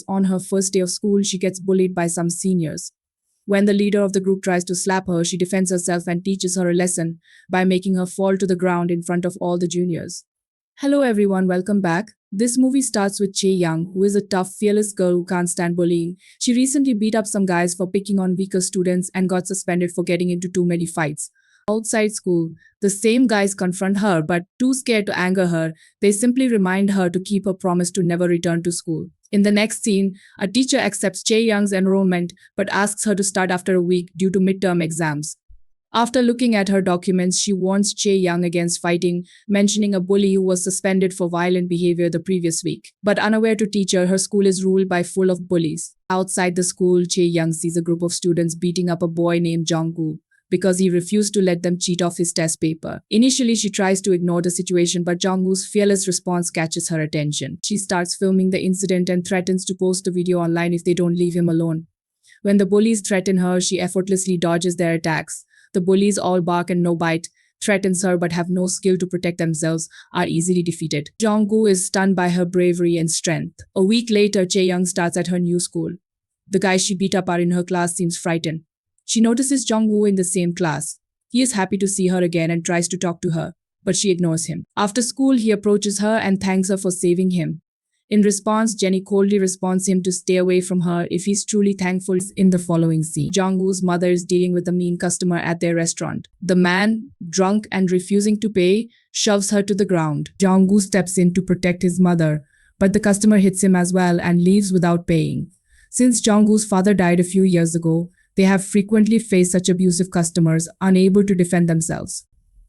On her first day of school, she gets bullied by some seniors. When the leader of the group tries to slap her, she defends herself and teaches her a lesson by making her fall to the ground in front of all the juniors. Hello everyone, welcome back. This movie starts with Chae Young, who is a tough, fearless girl who can't stand bullying. She recently beat up some guys for picking on weaker students and got suspended for getting into too many fights. Outside school, the same guys confront her, but too scared to anger her, they simply remind her to keep her promise to never return to school. In the next scene, a teacher accepts Chae Young's enrollment but asks her to start after a week due to midterm exams. After looking at her documents, she warns Chae Young against fighting, mentioning a bully who was suspended for violent behavior the previous week. But unaware to teacher, her school is ruled by full of bullies. Outside the school, Chae Young sees a group of students beating up a boy named Jonggu because he refused to let them cheat off his test paper. Initially, she tries to ignore the situation, but Jonggu's fearless response catches her attention. She starts filming the incident and threatens to post the video online if they don't leave him alone. When the bullies threaten her, she effortlessly dodges their attacks. The bullies all bark and no bite, threatens her but have no skill to protect themselves, are easily defeated. Jonggu is stunned by her bravery and strength. A week later, Chae Young starts at her new school. The guys she beat up are in her class seems frightened. She notices Jonggu in the same class. He is happy to see her again and tries to talk to her, but she ignores him. After school, he approaches her and thanks her for saving him. In response, Jenny coldly responds him to stay away from her if he's truly thankful. In the following scene, Jonggu's mother is dealing with a mean customer at their restaurant. The man, drunk and refusing to pay, shoves her to the ground. Jonggu steps in to protect his mother, but the customer hits him as well and leaves without paying. Since Jonggu's father died a few years ago, they have frequently faced such abusive customers, unable to defend themselves.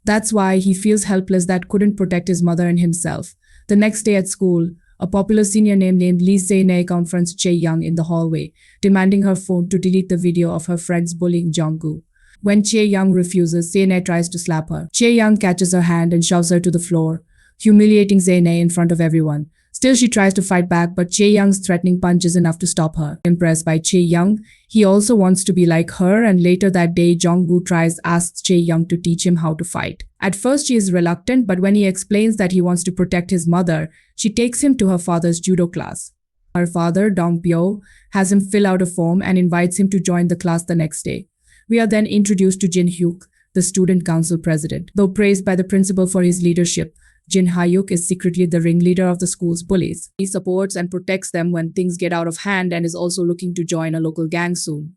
That's why he feels helpless that couldn't protect his mother and himself. The next day at school, a popular senior named Lee Se-nae confronts Chae Young in the hallway, demanding her phone to delete the video of her friends bullying Jonggu. When Chae Young refuses, Se-nae tries to slap her. Chae Young catches her hand and shoves her to the floor, humiliating Se-nae in front of everyone. Still, she tries to fight back, but Chae Young's threatening punch is enough to stop her. Impressed by Chae Young, he also wants to be like her, and later that day, Jonggu asks Chae Young to teach him how to fight. At first, she is reluctant, but when he explains that he wants to protect his mother, she takes him to her father's judo class. Her father, Dong Pyo, has him fill out a form and invites him to join the class the next day. We are then introduced to Jin Hyuk, the student council president. Though praised by the principal for his leadership, Jin Hyuk is secretly the ringleader of the school's bullies. He supports and protects them when things get out of hand and is also looking to join a local gang soon.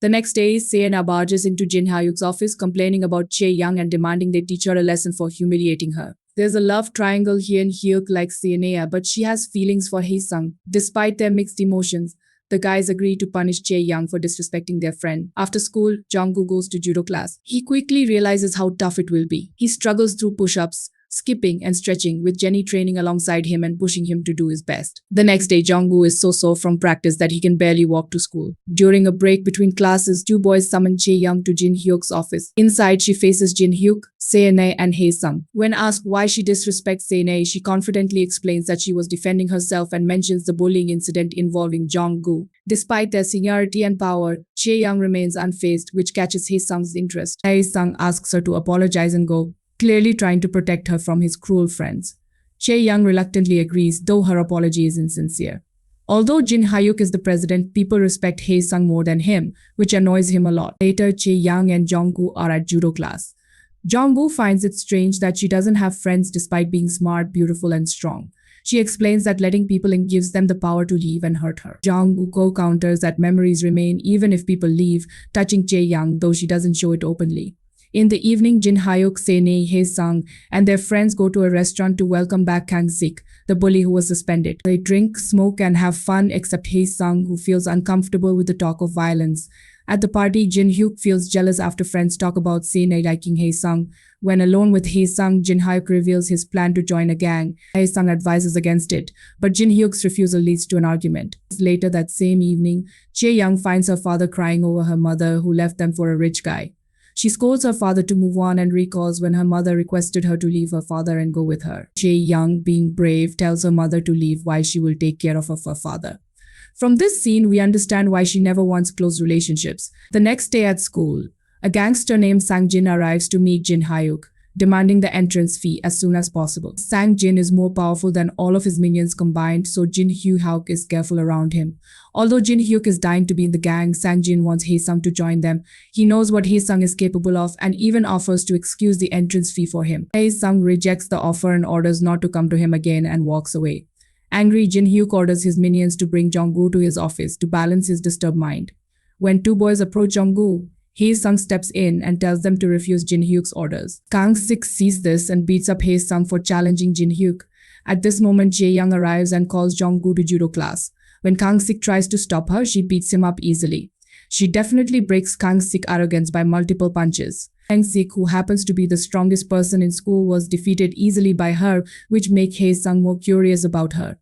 The next day, Se-nae barges into Jin Hyuk's office complaining about Chae Young and demanding they teach her a lesson for humiliating her. There's a love triangle here in Hyuk like Se-nae, but she has feelings for Hae-sung. Despite their mixed emotions, the guys agree to punish Chae Young for disrespecting their friend. After school, Jonggu goes to judo class. He quickly realizes how tough it will be. He struggles through push-ups, skipping and stretching, with Jenny training alongside him and pushing him to do his best. The next day, Jonggu is so sore from practice that he can barely walk to school. During a break between classes, two boys summon Chae Young to Jin Hyuk's office. Inside, she faces Jin Hyuk, Se-nae, and Hae-sung. When asked why she disrespects Se-nae, she confidently explains that she was defending herself and mentions the bullying incident involving Jonggu. Despite their seniority and power, Chae Young remains unfazed, which catches Hae-sung's interest. Hae-sung asks her to apologize and go, clearly trying to protect her from his cruel friends. Chae Young reluctantly agrees, though her apology is insincere. Although Jin Hyuk is the president, people respect Hae-sung more than him, which annoys him a lot. Later, Chae Young and Jonggu are at judo class. Jonggu finds it strange that she doesn't have friends despite being smart, beautiful, and strong. She explains that letting people in gives them the power to leave and hurt her. Jonggu counters that memories remain even if people leave, touching Chae Young, though she doesn't show it openly. In the evening, Jin Hyuk, Se-nae, Hae-sung, and their friends go to a restaurant to welcome back Kang-sik, the bully who was suspended. They drink, smoke, and have fun, except Hae-sung, who feels uncomfortable with the talk of violence. At the party, Jin Hyuk feels jealous after friends talk about Se-nae liking Hae-sung. When alone with Hae-sung, Jin Hyuk reveals his plan to join a gang. Hae-sung advises against it, but Jin Hyuk's refusal leads to an argument. Later that same evening, Chae Young finds her father crying over her mother, who left them for a rich guy. She scolds her father to move on and recalls when her mother requested her to leave her father and go with her. Chae Young, being brave, tells her mother to leave while she will take care of her father. From this scene, we understand why she never wants close relationships. The next day at school, a gangster named Sang-jin arrives to meet Jin Hyuk. demanding the entrance fee as soon as possible. Sang Jin is more powerful than all of his minions combined, so Jin Hyuk is careful around him. Although Jin Hyuk is dying to be in the gang, Sang Jin wants Hae Sung to join them. He knows what Hae Sung is capable of and even offers to excuse the entrance fee for him. Hae Sung rejects the offer and orders not to come to him again and walks away. Angry, Jin Hyuk orders his minions to bring Jong-gu to his office to balance his disturbed mind. When two boys approach Jong-gu, Hae Sung steps in and tells them to refuse Jin Hyuk's orders. Kang-sik sees this and beats up Hae Sung for challenging Jin Hyuk. At this moment, Jae-young arrives and calls Jong-gu to judo class. When Kang-sik tries to stop her, she beats him up easily. She definitely breaks Kang-sik's arrogance by multiple punches. Kang-sik, who happens to be the strongest person in school, was defeated easily by her, which makes Hae Sung more curious about her.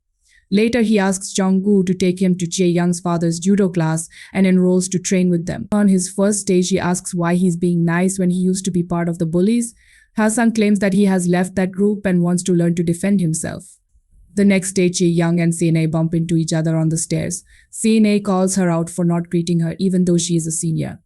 Later, he asks Jong-gu to take him to Jae-young's father's judo class and enrolls to train with them. On his first stage, he asks why he's being nice when he used to be part of the bullies. Hae Sung claims that he has left that group and wants to learn to defend himself. The next day, Jae-young and Sene bump into each other on the stairs. Sene calls her out for not greeting her even though she is a senior.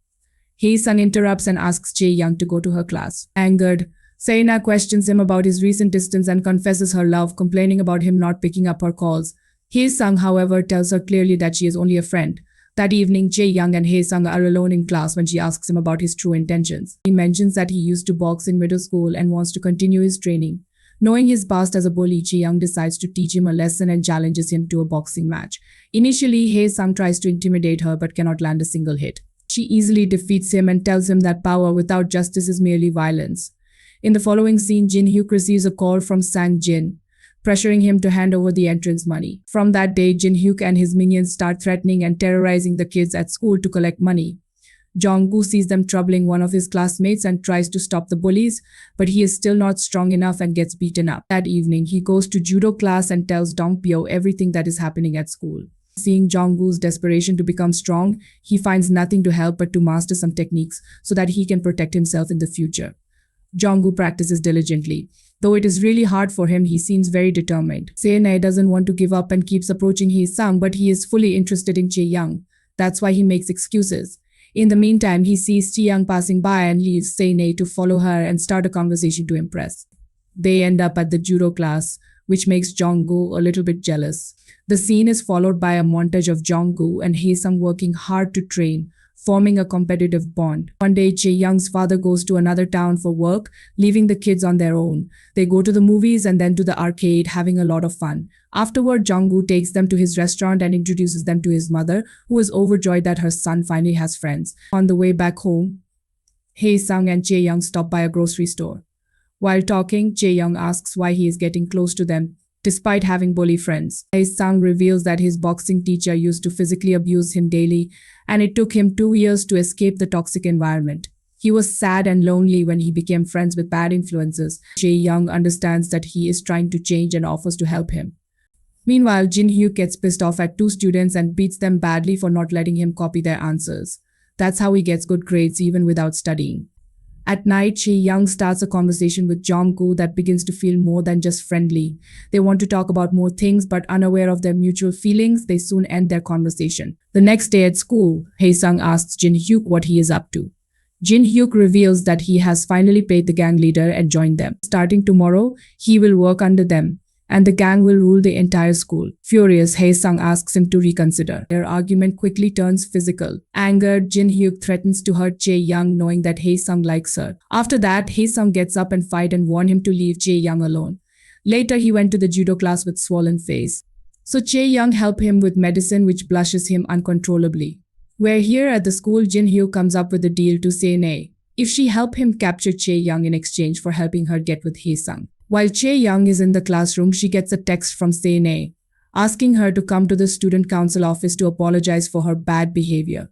Hae Sung interrupts and asks Jae-young to go to her class. Angered, Sena questions him about his recent distance and confesses her love, complaining about him not picking up her calls. Hae Sung, however, tells her clearly that she is only a friend. That evening, Jae-young and Hae Sung are alone in class when she asks him about his true intentions. He mentions that he used to box in middle school and wants to continue his training. Knowing his past as a bully, Jae-young decides to teach him a lesson and challenges him to a boxing match. Initially, Hae Sung tries to intimidate her but cannot land a single hit. She easily defeats him and tells him that power without justice is merely violence. In the following scene, Jin Hyuk receives a call from Sang Jin, pressuring him to hand over the entrance money. From that day, Jin Hyuk and his minions start threatening and terrorizing the kids at school to collect money. Jong-gu sees them troubling one of his classmates and tries to stop the bullies, but he is still not strong enough and gets beaten up. That evening, he goes to judo class and tells Dong-pyo everything that is happening at school. Seeing Jong-gu's desperation to become strong, he finds nothing to help but to master some techniques so that he can protect himself in the future. Jong-gu practices diligently. Though it is really hard for him, he seems very determined. Sene doesn't want to give up and keeps approaching Hae Sung, but he is fully interested in Jae-young. That's why he makes excuses. In the meantime, he sees Jae-young passing by and leaves Sene to follow her and start a conversation to impress. They end up at the judo class, which makes Jong-gu a little bit jealous. The scene is followed by a montage of Jong-gu and Hae Sung working hard to train, forming a competitive bond. One day, Jae-young's father goes to another town for work, leaving the kids on their own. They go to the movies and then to the arcade, having a lot of fun. Afterward, Jong-gu takes them to his restaurant and introduces them to his mother, who is overjoyed that her son finally has friends. On the way back home, Hae Sung and Jae-young stop by a grocery store. While talking, Jae-young asks why he is getting close to them, despite having bully friends. Hae Sung reveals that his boxing teacher used to physically abuse him daily, and it took him 2 years to escape the toxic environment. He was sad and lonely when he became friends with bad influences. Jae-young understands that he is trying to change and offers to help him. Meanwhile, Jin Hyuk gets pissed off at two students and beats them badly for not letting him copy their answers. That's how he gets good grades even without studying. At night, Jae-young starts a conversation with Jong-gu that begins to feel more than just friendly. They want to talk about more things, but unaware of their mutual feelings, they soon end their conversation. The next day at school, Hae Sung asks Jin Hyuk what he is up to. Jin Hyuk reveals that he has finally paid the gang leader and joined them. Starting tomorrow, he will work under them, and the gang will rule the entire school. Furious, Hae Sung asks him to reconsider. Their argument quickly turns physical. Angered, Jin Hyuk threatens to hurt Jae-young, knowing that Hae Sung likes her. After that, Hae Sung gets up and fight and warn him to leave Jae-young alone. Later, he went to the judo class with swollen face. So Jae-young helped him with medicine, which blushes him uncontrollably. We're here at the school, Jin Hyuk comes up with a deal to Sene if she help him capture Jae-young in exchange for helping her get with Hae Sung. While Jae-young is in the classroom, she gets a text from Sene asking her to come to the student council office to apologize for her bad behavior.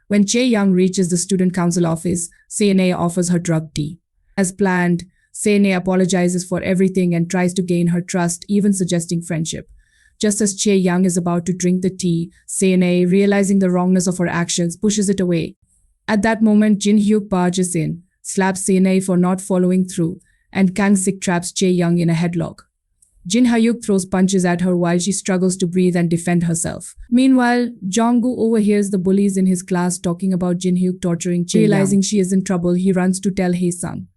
When Jae-young reaches the student council office, Sene offers her drug tea. As planned, Sene apologizes for everything and tries to gain her trust, even suggesting friendship. Just as Jae-young is about to drink the tea, Sene, realizing the wrongness of her actions, pushes it away. At that moment, Jin Hyuk barges in, slaps Sene for not following through, and Kang-sik traps Jae-young in a headlock. Jin Hyuk throws punches at her while she struggles to breathe and defend herself. Meanwhile, Jong-gu overhears the bullies in his class talking about Jin Hyuk torturing Jae-young. Realizing she is in trouble, he runs to tell Hae Sung.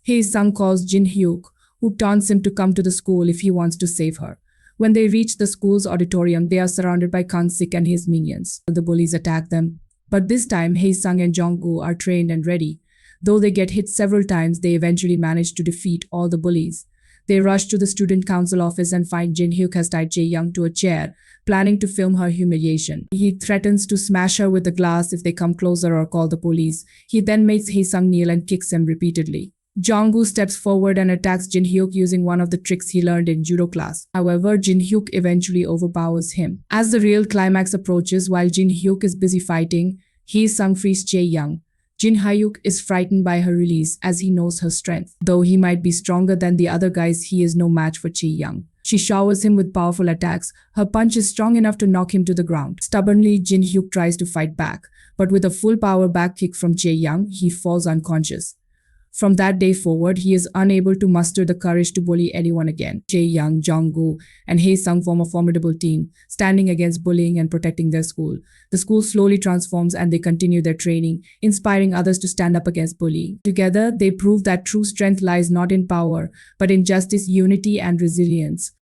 Hae-sung calls Jin-hyuk, who taunts him to come to the school if he wants to save her. When they reach the school's auditorium, they are surrounded by Kang-sik and his minions. The bullies attack them, but this time Hae-sung and Jong-gu are trained and ready. Though they get hit several times, they eventually manage to defeat all the bullies. They rush to the student council office and find Jin-hyuk has tied Jae-young to a chair, planning to film her humiliation. He threatens to smash her with the glass if they come closer or call the police. He then makes Hae-sung kneel and kicks him repeatedly. Jong-gu steps forward and attacks Jin-hyuk using one of the tricks he learned in judo class. However, Jin-hyuk eventually overpowers him. As the real climax approaches, while Jin-hyuk is busy fighting, Hae-sung frees Jae-young. Jin-hyuk is frightened by her release as he knows her strength. Though he might be stronger than the other guys, he is no match for Jae-young. She showers him with powerful attacks. Her punch is strong enough to knock him to the ground. Stubbornly, Jin-hyuk tries to fight back, but with a full power back kick from Jae-young, he falls unconscious. From that day forward, he is unable to muster the courage to bully anyone again. Jae-young, Jong-gu, and Hae-sung form a formidable team, standing against bullying and protecting their school. The school slowly transforms and they continue their training, inspiring others to stand up against bullying. Together, they prove that true strength lies not in power, but in justice, unity, and resilience.